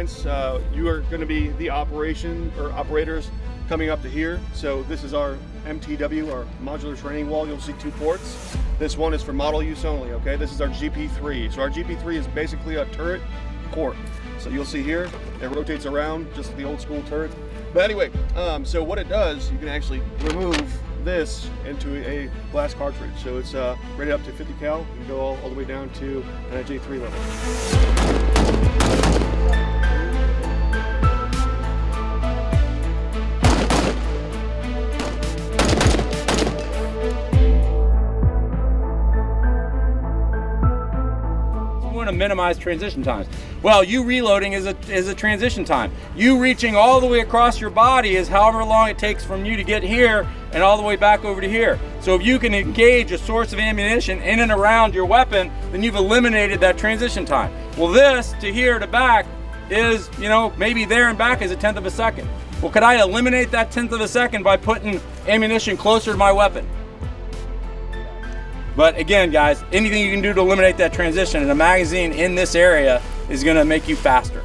sense, you are going to be the operators coming up to here. So this is our MTW, our modular training wall. You'll see 2 ports. This one is for model use only, okay? This is our GP3. So our GP3 is basically a turret port. So you'll see here, it rotates around just like the old school turret. But anyway, so what it does, you can actually remove this into a blast cartridge. So it's rated up to 50 cal. You can go all the way down to an J3 level. To minimize transition times. Well, you reloading is a transition time. You reaching all the way across your body is however long it takes from you to get here and all the way back over to here. So if you can engage a source of ammunition in and around your weapon, then you've eliminated that transition time. Well, this to here to back is, you know, maybe there and back is a 1/10 of a second. Well, could I eliminate that 1/10 of a second by putting ammunition closer to my weapon? But again, guys, anything you can do to eliminate that transition in a magazine in this area is going to make you faster.